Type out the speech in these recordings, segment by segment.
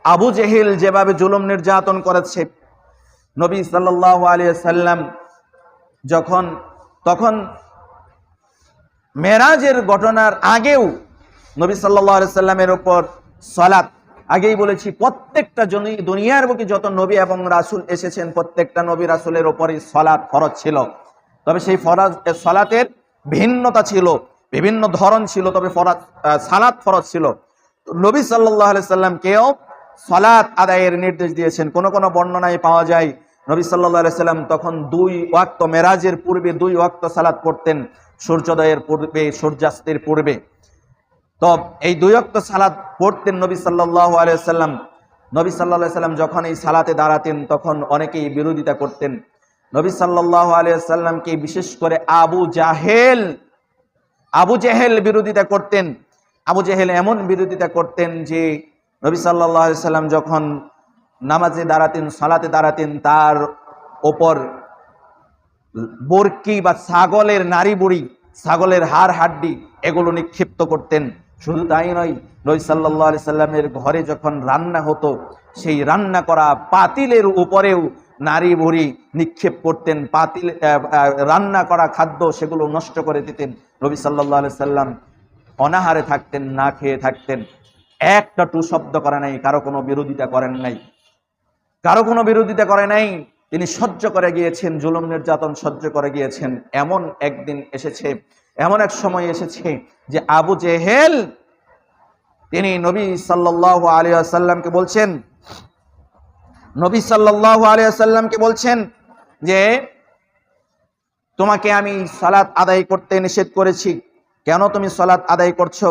আবু জেহেল যেভাবে জুলুম নির্যাতন করেছে, নবী সাল্লাল্লাহু আলাইহি সাল্লাম তখন মেরাজের ঘটনার আগেও নবী সাল্লাল্লাহু আলাইহি সাল্লামের উপর সালাত, আগেই বলেছি প্রত্যেকটা দুনিয়ার বুকে যত নবী এবং রাসূল এসেছেন প্রত্যেকটা নবী রাসূলের উপরই সালাত ফরজ ছিল। তবে সেই সালাতের ভিন্নতা ছিল, বিভিন্ন ধরন ছিল, তবে সালাত ফরজ ছিল। নবী সাল্লাল্লাহু আলাইহি সাল্লামকেও সালাত আদায়ের নির্দেশ দিয়েছেন। কোন কোন বর্ণনায় পাওয়া যায় নবী সাল্লাল্লাহু আলাইহি সাল্লাম তখন 2 ওয়াক্ত, মেরাজের পূর্বে 2 ওয়াক্ত সালাত পড়তেন, সূর্যোদয়ের পূর্বে, সূর্যাস্তের পূর্বে। তো এই 2 ওয়াক্ত সালাত পড়তেন নবী সাল্লাল্লাহু আলাইহি সাল্লাম। নবী সাল্লাল্লাহু আলাইহি সাল্লাম যখন এই সালাতে দাঁড়াতেন তখন অনেকেই বিরোধিতা করতেন। নবী সাল্লাল্লাহু আলাইহি সাল্লামকে বিশেষ করে আবু জেহেল বিরোধিতা করতেন। আবু জেহেল এমন বিরোধিতা করতেন যে নবী সাল্লাল্লাহু আলাইহি সাল্লাম যখন নামাজে দাঁড়াতেন, সালাতে দাঁড়াতেন, তার ওপর বরকি বা ছাগলের নাড়ি বুড়ি, ছাগলের হাড় হাড্ডি এগুলো নিক্ষিপ্ত করতেন। শুধু তাই নয়, নবী সাল্লাল্লাহু আলাইহি সাল্লামের ঘরে যখন রান্না হতো সেই রান্না করা পাতিলের উপরেও নাড়ি বুড়ি নিক্ষেপ করতেন। পাতিল রান্না করা খাদ্য সেগুলো নষ্ট করে দিতেন। নবী সাল্লাল্লাহু আলাইহি সাল্লাম অনাহারে থাকতেন, না খেয়ে থাকতেন, একটা টু শব্দ করে নাই, কারো কোনো বিরোধিতা করেন নাই, কারো কোনো বিরোধিতা করে নাই। তিনি সহ্য করে গিয়েছেন, জুলুম নির্যাতন সহ্য করে গিয়েছেন। এমন একদিন এসেছে, এমন এক সময় এসেছে যে আবু জেহেল তিনি নবী সাল্লাল্লাহু আলাইহি ওয়াসাল্লামকে বলছেন, নবী সাল্লাল্লাহু আলাইহি ওয়াসাল্লামকে বলছেন যে তোমাকে আমি সালাত আদায় করতে নিষেধ করেছি, কেন তুমি সালাত আদায় করছো?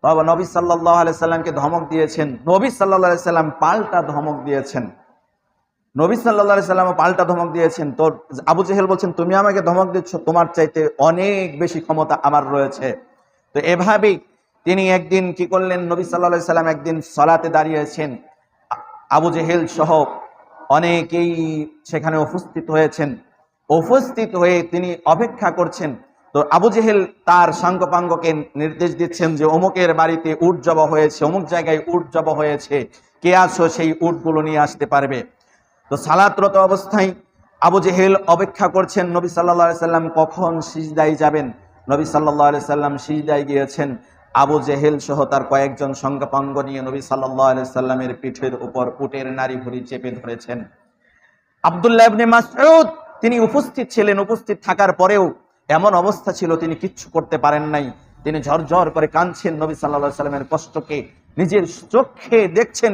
বাবা নবী সাল্লাল্লাহু আলাইহি ওয়াসাল্লামকে ধমক দিয়েছেন। নবী সাল্লাল্লাহু আলাইহি ওয়াসাল্লাম পাল্টা ধমক দিয়েছেন। নবী সাল্লাল্লাহু আলাইহি ওয়াসাল্লাম পাল্টা ধমক দিয়েছেন। তো আবু জেহেল বলছেন তুমি আমাকে ধমক দিচ্ছ, তোমার চাইতে অনেক বেশি ক্ষমতা আমার রয়েছে। তো এভাবেই তিনি একদিন কি করলেন, নবী সাল্লাল্লাহু আলাইহি ওয়াসাল্লাম একদিন সালাতে দাঁড়িয়েছেন, আবু জেহেল সহ অনেকেই সেখানে উপস্থিত হয়েছেন। উপস্থিত হয়ে তিনি অপেক্ষা করছেন। তো আবু জেহেল তার সাঙ্গপাঙ্গকে নির্দেশ দিচ্ছেন যে অমুকের বাড়িতে উট জবা হয়েছে, অমুক জায়গায় উট জবা হয়েছে, কে আছো সেই উটগুলো নিয়ে আসতে পারবে। তো সালাতরত অবস্থায় আবু জেহেল অপেক্ষা করছেন নবী সাল্লাল্লাহু আলাইহি সাল্লাম কখন সিজদায় যাবেন। নবী সাল্লাল্লাহু আলাইহি সাল্লাম সিজদায় গিয়েছেন। আবু জেহেল সহ তার কয়েকজন সঙ্গপাঙ্গ নিয়ে নবী সাল্লাল্লাহু আলাইহি সাল্লামের পিঠের উপর উটের নাড়ি ভুঁড়ি চেপে ধরেছেন। আব্দুল্লাহ ইবনে মাসউদ তিনি উপস্থিত ছিলেন। উপস্থিত থাকার পরেও এমন অবস্থা ছিল তিনি কিচ্ছু করতে পারেন নাই। তিনি ঝরঝর করে কাঁদছেন, নবী সাল্লাল্লাহু আলাইহি সাল্লামের কষ্টকে নিজের চোখে দেখছেন।